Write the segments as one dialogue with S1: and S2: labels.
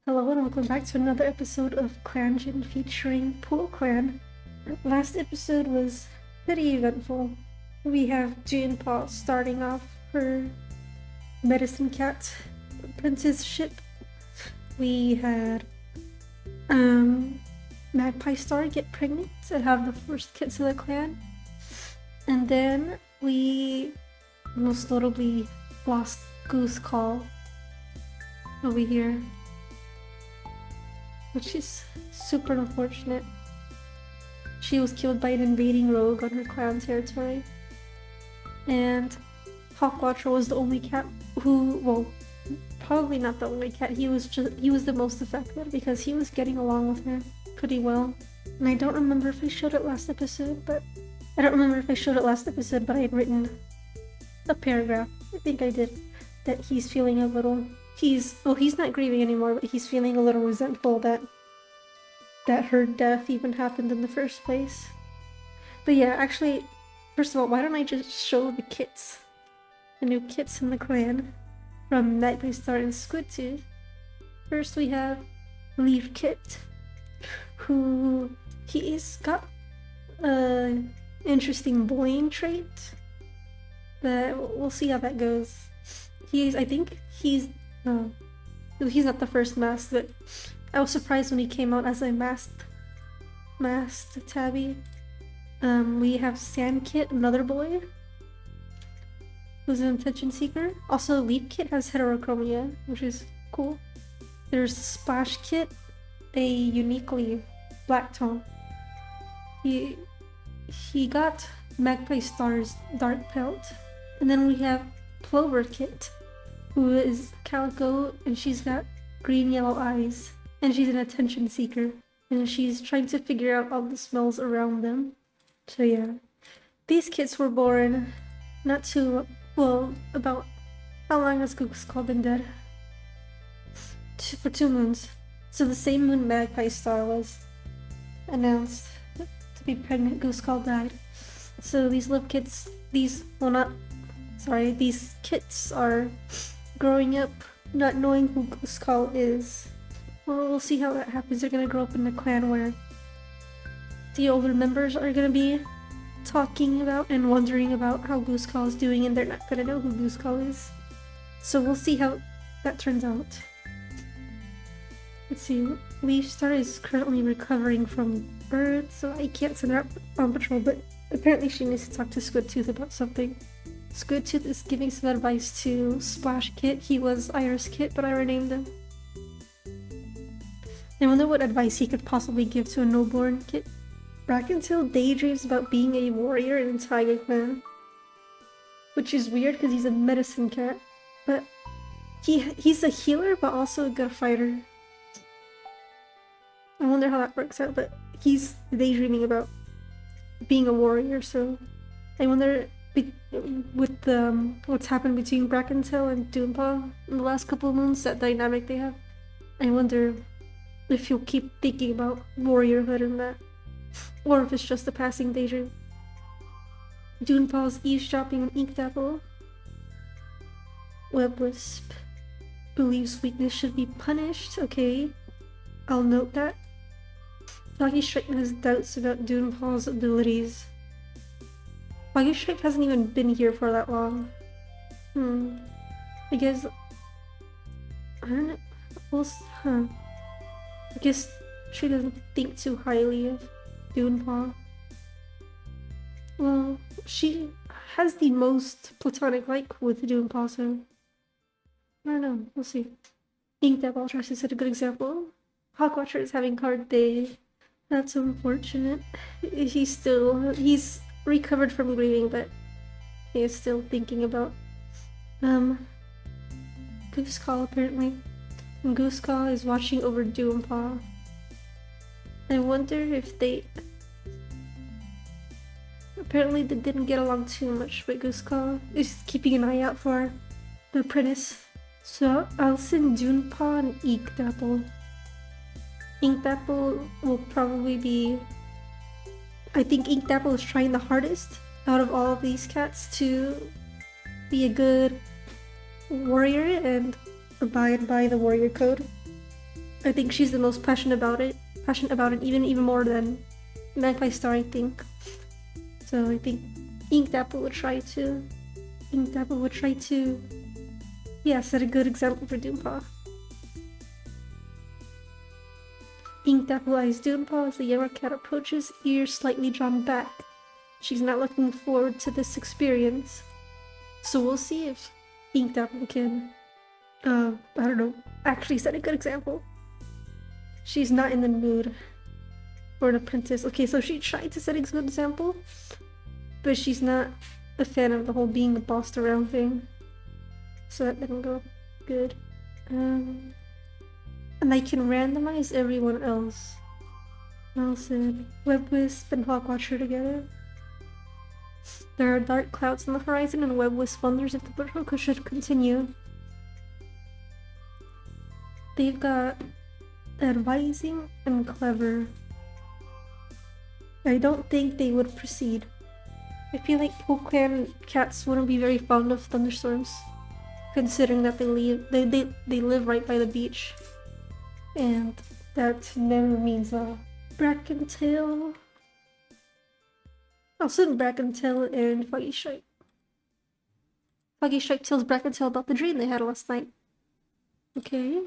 S1: Hello and welcome back to another episode of ClanGen featuring PoolClan. Last episode was pretty eventful. We have June Paul starting off her medicine cat apprenticeship. We had Magpie Star get pregnant to have the first kids of the clan. And then we most notably lost Goose Call over here, which is super unfortunate. She was killed by an invading rogue on her clan territory. And Hawkwatcher was the only cat who, well, probably not the only cat, he was the most affected because he was getting along with her pretty well. And I don't remember if I showed it last episode, but I had written a paragraph, I think I did, that he's feeling a little, he's not grieving anymore, but he's feeling a little resentful that her death even happened in the first place. But yeah, actually, first of all, why don't I just show the kits? The new kits in the clan from Magpie Star and Squidtooth. First we have Leaf Kit, who he's got an interesting bullying trait, but we'll see how that goes. I think he's not the first mask, but I was surprised when he came out as a masked tabby. We have Sand Kit, another boy, who's an attention seeker. Also, Leaf Kit has heterochromia, which is cool. There's Splash Kit, a uniquely black tone. He got Magpie Star's dark pelt. And then we have Plover Kit, who is calico, and she's got green-yellow eyes. And she's an attention seeker, and she's trying to figure out all the smells around them. So yeah, these kits were born not too well. About how long has Goose Call been dead? For 2 moons. So the same moon Magpie Star was announced to be pregnant, Goose Call died. So these these kits are growing up not knowing who Goose Call is. Well, we'll see how that happens. They're gonna grow up in a clan where the older members are gonna be talking about and wondering about how Goose Call is doing, and they're not gonna know who Goose Call is. So we'll see how that turns out. Let's see. Leaf Star is currently recovering from birth, so I can't send her out on patrol, but apparently she needs to talk to Squidtooth about something. Squidtooth is giving some advice to Splash Kit. He was Iris Kit, but I renamed him. I wonder what advice he could possibly give to a newborn kid. Brackentil daydreams about being a warrior in Tiger Clan, which is weird because he's a medicine cat, but he's a healer but also a good fighter. I wonder how that works out, but he's daydreaming about being a warrior, so I wonder with what's happened between Brackentil and Doompaw in the last couple of moons, that dynamic they have, I wonder if you'll keep thinking about warriorhood and that, or if it's just a passing daydream. Dunepaw's eavesdropping on Inkapple. Webwisp believes weakness should be punished. Okay, I'll note that. Foggy Stripe has doubts about Dunepaw's abilities. Foggy Stripe hasn't even been here for that long. I guess I don't know. I guess she doesn't think too highly of Dunepaw. Well, she has the most platonic like with Dunepaw, so I don't know. We'll see. Inkdap Ultras is a good example. Hawkwatcher is having a hard day. That's unfortunate. He's recovered from grieving, but he is still thinking about Goose Call apparently. And Goose Call is watching over Doompaw. I wonder if apparently they didn't get along too much, but Goose Call is keeping an eye out for the apprentice. So I'll send Doompaw and Inkapple. Inkapple will probably be... I think Inkapple is trying the hardest out of all of these cats to be a good warrior and abide by the warrior code. I think she's the most passionate about it. Even more than Magpie Star, I think. So I think Inked Apple would try to. Yeah, set a good example for Doompaw. Inked Apple eyes Doompaw as the younger cat approaches, ears slightly drawn back. She's not looking forward to this experience. So we'll see if Inked Apple can, I don't know, actually set a good example. She's not in the mood for an apprentice. Okay, so she tried to set a good example, but she's not a fan of the whole being bossed around thing. So that didn't go good. And I can randomize everyone else. Nelson, Webwisp, and Hawkwatcher together. There are dark clouds on the horizon, and Webwisp wonders if the patrol should continue. They've got advising and clever. I don't think they would proceed. I feel like PoolClan cats wouldn't be very fond of thunderstorms, considering that they live right by the beach, and that never means Brackentail. I'll send Brackentail and Foggy Stripe. Foggy Stripe tells Brackentail about the dream they had last night. Okay,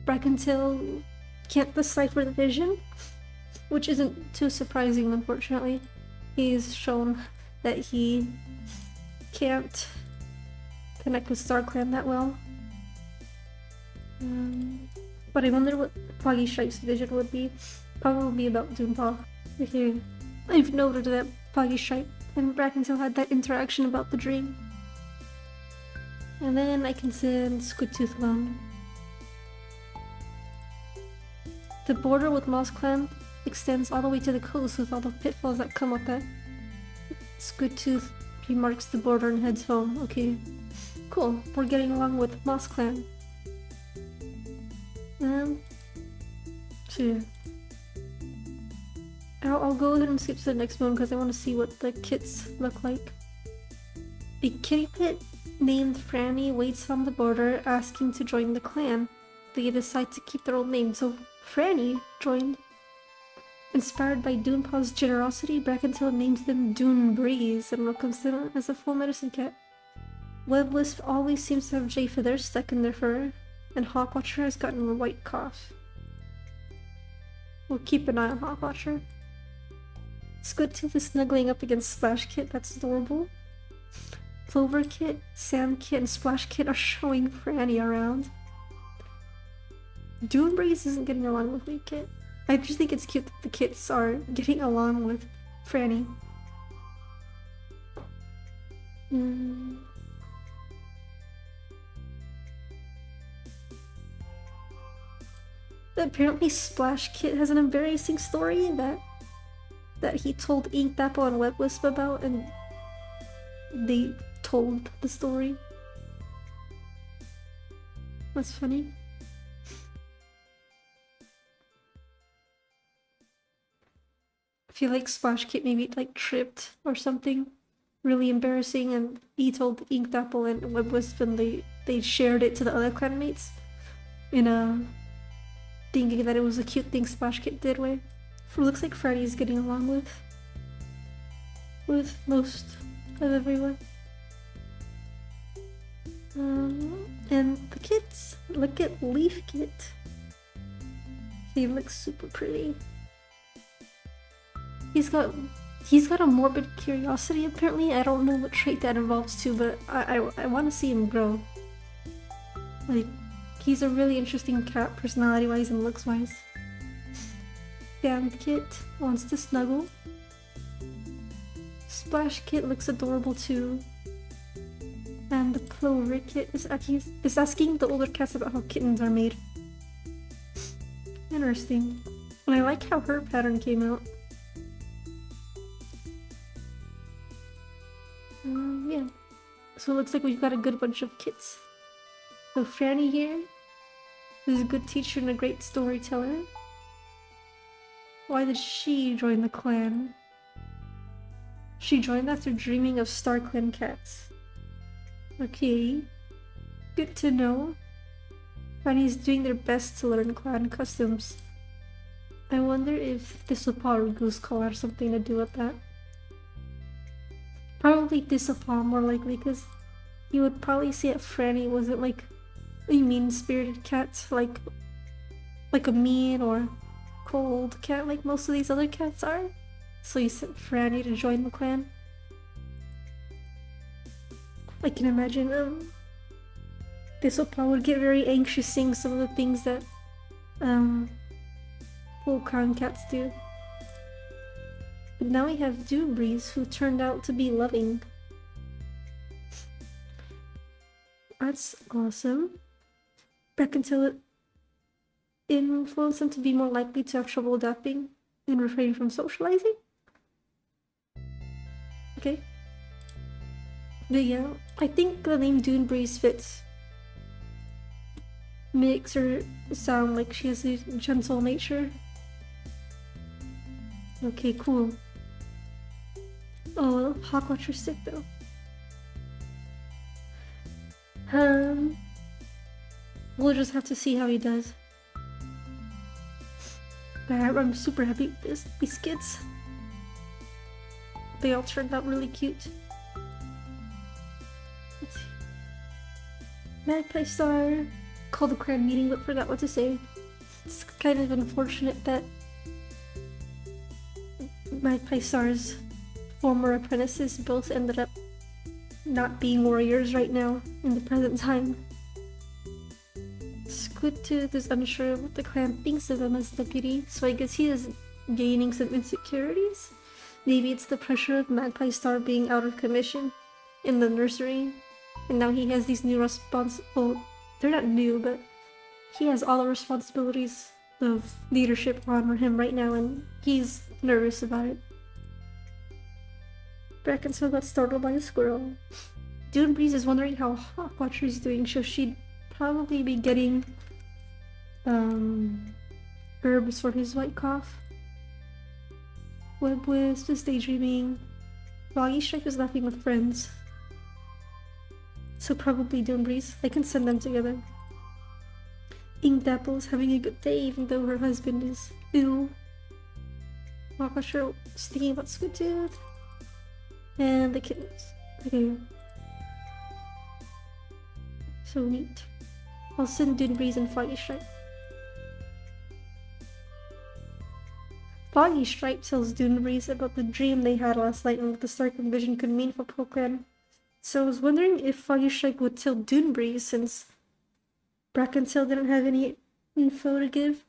S1: Brackentail can't decipher the vision, which isn't too surprising, unfortunately. He's shown that he can't connect with StarClan that well. But I wonder what Foggy Stripe's vision would be. Probably about Doompaw. Okay, I've noted that Foggy Stripe and Brackentail had that interaction about the dream. And then I can send Squidtooth alone. The border with MossClan extends all the way to the coast with all the pitfalls that come with that. Squidtooth remarks the border and heads home. Okay, cool. We're getting along with MossClan. Sure. I'll go ahead and skip to the next one because I want to see what the kits look like. A kitty pit named Franny waits on the border asking to join the clan. They decide to keep their old name, so Franny joined. Inspired by Doompaw's generosity, Brackentail names them Dune Breeze and welcomes them as a full medicine cat. Webwisp always seems to have jay feathers stuck in their fur, and Hawkwatcher has gotten a white cough. We'll keep an eye on Hawkwatcher. Squidtooth is snuggling up against Splash Kit, that's adorable. Clover Kit, Sam Kit, and Splash Kit are showing Franny around. Dune Breeze isn't getting along with me, Kit. I just think it's cute that the kits are getting along with Franny. Apparently Splash Kit has an embarrassing story that he told Inked Apple and Webwisp about, and they told the story. That's funny. I feel like Splash Kit maybe like tripped or something really embarrassing, and he told Inked Apple and Webwisp, and they shared it to the other clanmates in a thinking that it was a cute thing Splash Kit did with. Looks like Freddy's getting along with most of everyone. And the kits, look at Leaf Kit. He looks super pretty. He's got a morbid curiosity apparently. I don't know what trait that involves too, but I want to see him grow. Like, he's a really interesting cat personality-wise and looks-wise. Damn Kit wants to snuggle. Splash Kit looks adorable too. And the Clover Kit is asking the older cats about how kittens are made. Interesting. And I like how her pattern came out. Yeah. So it looks like we've got a good bunch of kits. So Franny here is a good teacher and a great storyteller. Why did she join the clan? She joined after dreaming of StarClan cats. Okay, good to know. Franny's doing their best to learn clan customs. I wonder if Thistlepaw or Gooseclaw have something to do with that. Probably Thistlepaw more likely, because you would probably say that Franny wasn't like a mean-spirited cat, like a mean or cold cat like most of these other cats are. So you sent Franny to join the clan. I can imagine Thistlepaw would get very anxious seeing some of the things that PoolClan cats do. But now we have Dunebreeze, who turned out to be loving. That's awesome. Back until it influenced them to be more likely to have trouble adapting and refrain from socializing. Okay. But yeah, I think the name Dunebreeze fits. Makes her sound like she has a gentle nature. Okay, cool. Oh, Hawkwatcher's sick though. We'll just have to see how he does. But I'm super happy with these kids. They all turned out really cute. Let's see. Magpie Star called a clan meeting but forgot what to say. It's kind of unfortunate that Magpie Star's former apprentices both ended up not being warriors right now in the present time. Squidtooth is unsure what the clan thinks of him as deputy, so I guess he is gaining some insecurities. Maybe it's the pressure of Magpie Star being out of commission in the nursery, and now he has these new well, they're not new, but he has all the responsibilities of leadership on him right now, and he's nervous about it. Brackensill got startled by a squirrel. Dunebreeze is wondering how Hawkwatcher is doing, so she'd probably be getting herbs for his white cough. Webwisp is daydreaming. Foggy Stripe is laughing with friends. So probably Dunebreeze. I can send them together. Inkdapple is having a good day even though her husband is ill. Hawkwatcher is thinking about Squidtooth. And the kittens. Okay. So neat. I'll send Dunebreeze and Foggy Stripe. Foggy Stripe tells Dunebreeze about the dream they had last night and what the StarClan vision could mean for PoolClan. So I was wondering if Foggy Stripe would tell Dunebreeze since Brackensill didn't have any info to give.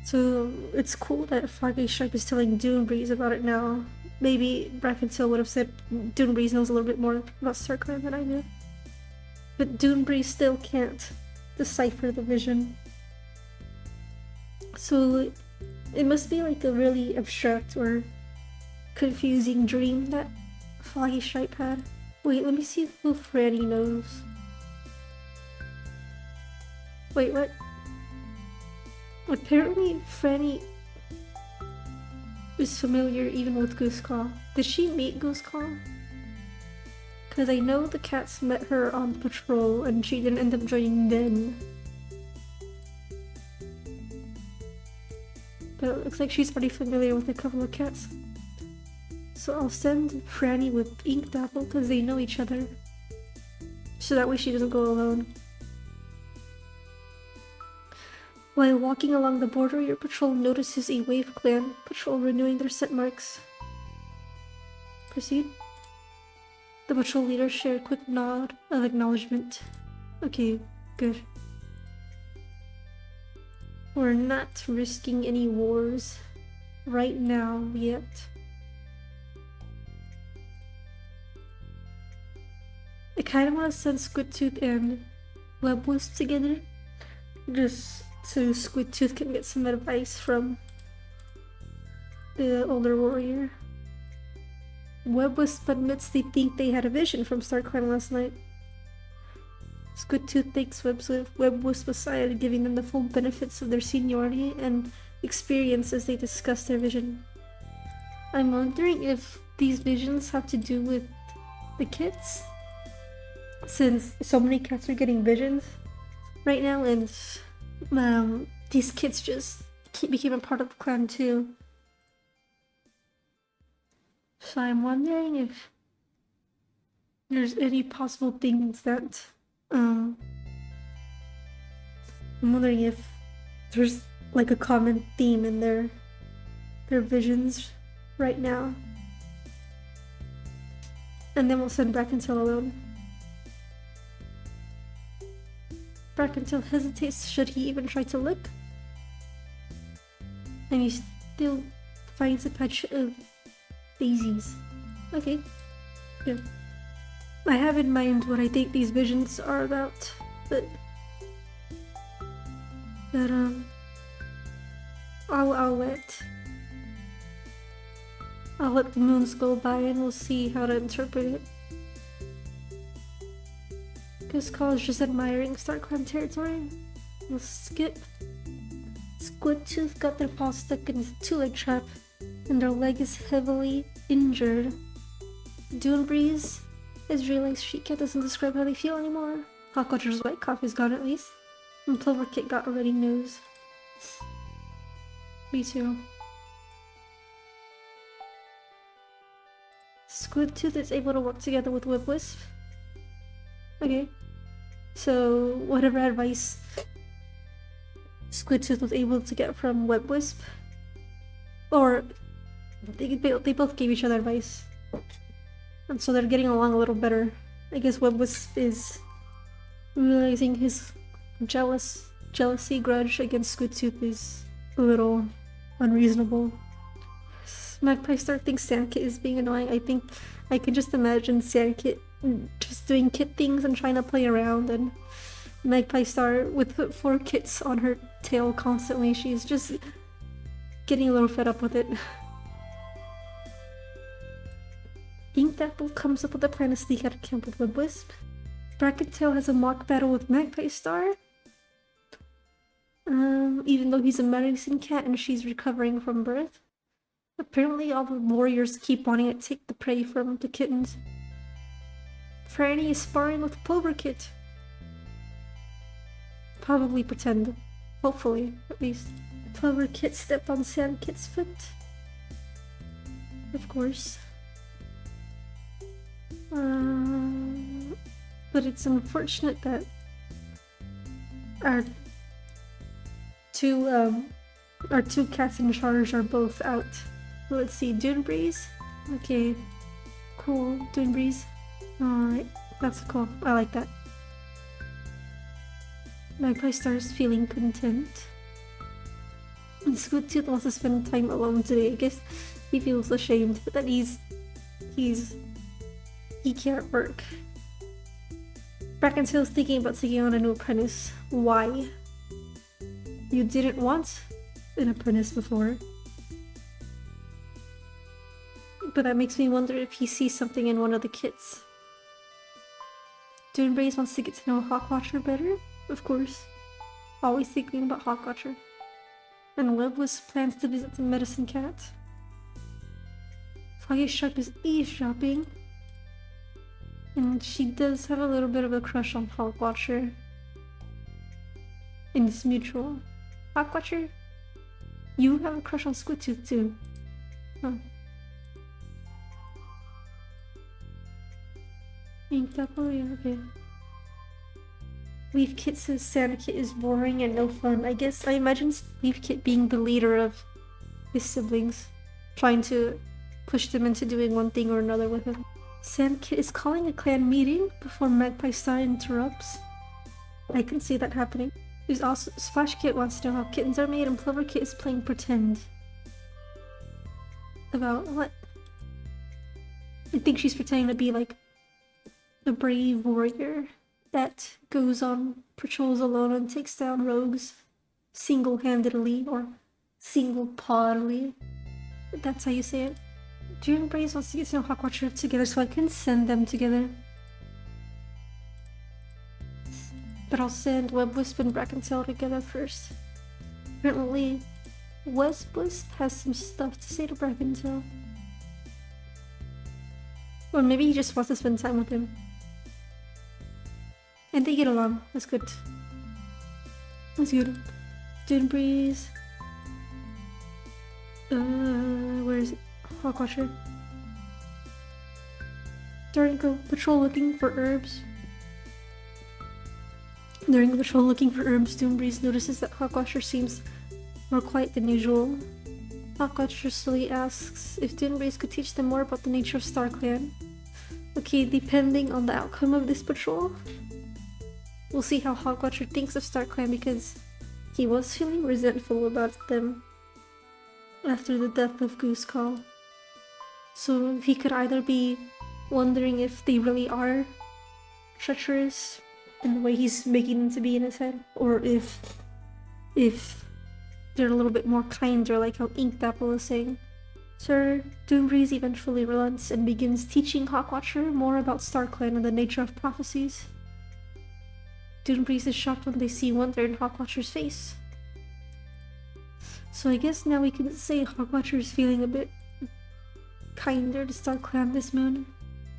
S1: So it's cool that Foggy Stripe is telling Dunebreeze about it now. Maybe Brackensill would have said Dunebreeze knows a little bit more about StarClan than I do. But Dunebreeze still can't decipher the vision. So it must be like a really abstract or confusing dream that Foggy Stripe had. Wait, let me see who Franny knows. Wait, what? Apparently Franny is familiar even with Gooseclaw. Did she meet Gooseclaw? Because I know the cats met her on patrol and she didn't end up joining them. But it looks like she's already familiar with a couple of cats. So I'll send Franny with Inkdapple because they know each other. So that way she doesn't go alone. While walking along the border, your patrol notices a Wave Clan patrol renewing their scent marks. Proceed. The patrol leaders share a quick nod of acknowledgement. Okay, good. We're not risking any wars right now yet. I kind of want to send Squidtooth and Webwisp together, just so Squidtooth can get some advice from the older warrior. Webwisp admits they think they had a vision from StarClan last night. Squidtooth takes Webwisp aside, giving them the full benefits of their seniority and experience as they discuss their vision. I'm wondering if these visions have to do with the kids? Since so many cats are getting visions, right now, and these kids just became a part of the clan too. So I'm wondering if there's any possible things that I'm wondering if there's like a common theme in their visions right now. And then we'll send Brackentel alone. Brackentel hesitates should he even try to look. And he still finds a patch of daisies. Okay. Yeah. I have in mind what I think these visions are about, but I'll let the moons go by and we'll see how to interpret it. This call is just admiring StarClan territory. We'll skip. Squidtooth got their paw stuck in a two-leg trap, and their leg is heavily injured. Dune Breeze has realized Sheetcat doesn't describe how they feel anymore. Hawkwatcher's white cough is gone at least, and Ploverkit got a runny nose. Me too. Squidtooth is able to work together with Webwisp. Okay. So, whatever advice Squidtooth was able to get from Webwisp, or they both gave each other advice, and so they're getting along a little better. I guess Webwisp is realizing his jealousy grudge against Squidtooth is a little unreasonable. Magpie Star thinks Sandkit is being annoying. I think I can just imagine Sandkit just doing kit things and trying to play around, and Magpie Star with 4 kits on her tail constantly. She's just getting a little fed up with it. Inkapple comes up with a plan to sneak out of camp with Webwisp. Brackettail has a mock battle with Magpie Star. Even though he's a medicine cat and she's recovering from birth. Apparently all the warriors keep wanting to take the prey from the kittens. Franny is sparring with Ploverkit. Probably pretend. Hopefully, at least. Ploverkit stepped on Sandkit's foot. Of course. But it's unfortunate that our two cats in charge are both out. Let's see, Dune Breeze. Okay, cool, Dune Breeze. Alright, that's cool. I like that. Magpie Star's feeling content. And Squidtooth wants to spend time alone today. I guess he feels ashamed that he can't work. Brackentail's thinking about taking on a new apprentice. Why? You didn't want an apprentice before. But that makes me wonder if he sees something in one of the kits. Dunebreeze wants to get to know Hawkwatcher better, of course. Always thinking about Hawkwatcher. And Webwisp plans to visit the medicine cat. Foggy Sharp is eavesdropping. And she does have a little bit of a crush on Hawkwatcher. And it's mutual. Hawkwatcher, you have a crush on Squidtooth too. Huh. Inkapple, yeah, okay. Leafkit says Sandkit is boring and no fun. I guess I imagine Leafkit being the leader of his siblings, trying to push them into doing one thing or another with him. Sandkit is calling a clan meeting before Magpie Star interrupts. I can see that happening. There's also Splashkit wants to know how kittens are made, and Ploverkit is playing pretend. About what? I think she's pretending to be like a brave warrior that goes on patrols alone and takes down rogues single-handedly or single-pawedly. That's how you say it. Dune Breeze wants to get to know Hawkwatcher together so I can send them together. But I'll send Webwisp and Brackentail together first. Apparently, Webwisp has some stuff to say to Brackentail. Or maybe he just wants to spend time with him. And they get along, that's good. That's good. Dune Breeze. Where is it? Hawkwatcher. During a patrol looking for herbs. During a patrol looking for herbs, Dune Breeze notices that Hawkwatcher seems more quiet than usual. Hawkwatcher slowly asks if Dune Breeze could teach them more about the nature of StarClan. Okay, depending on the outcome of this patrol, we'll see how Hawkwatcher thinks of StarClan, because he was feeling resentful about them after the death of Goosecall. So he could either be wondering if they really are treacherous in the way he's making them to be in his head, or if they're a little bit more kinder, like how Inkapple is saying. Sir, Dune Breeze eventually relents and begins teaching Hawkwatcher more about StarClan and the nature of prophecies. Dune Breeze is shocked when they see wonder in Hawkwatcher's face. So I guess now we can say Hawkwatcher is feeling a bit kinder to StarClan this moon.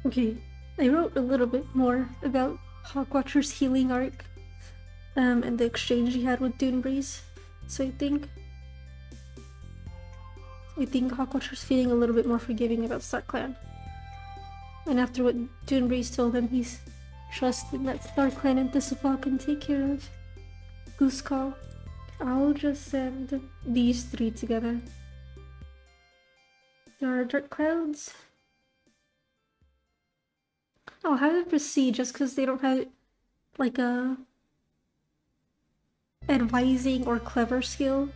S1: Okay, I wrote a little bit more about Hawkwatcher's healing arc and the exchange he had with Dune Breeze. So I think Hawkwatcher's feeling a little bit more forgiving about StarClan. And after what Dune Breeze told him, he's trusting that StarClan and Thistlepaw can take care of Goosecall. I'll just send these three together. There are dark clouds. I'll have it proceed just because they don't have like a advising or clever skill.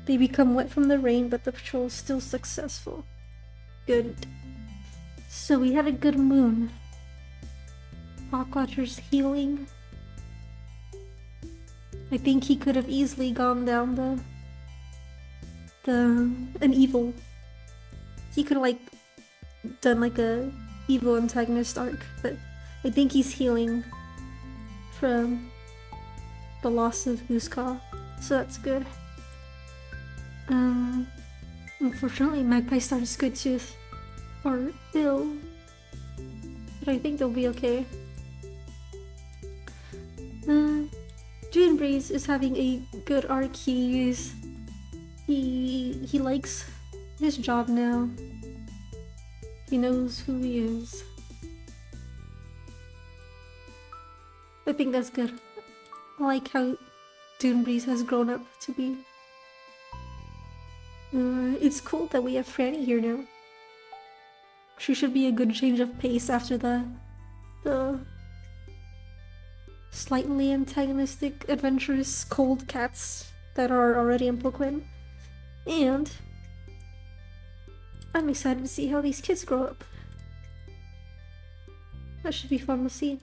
S1: They become wet from the rain, but the patrol is still successful. Good. So we had a good moon. Hawkwatcher's healing. I think he could have easily gone down an evil. He could have like done like a evil antagonist arc, but I think he's healing from the loss of Goosecall, so that's good. Unfortunately, Magpie Star and Squidtooth are ill, but I think they'll be okay. Dune Breeze is having a good arc. He likes his job now. He knows who he is. I think that's good. I like how Dune Breeze has grown up to be. It's cool that we have Franny here now. She should be a good change of pace after the slightly antagonistic, adventurous, cold cats that are already in PoolClan. And I'm excited to see how these kids grow up. That should be fun to see.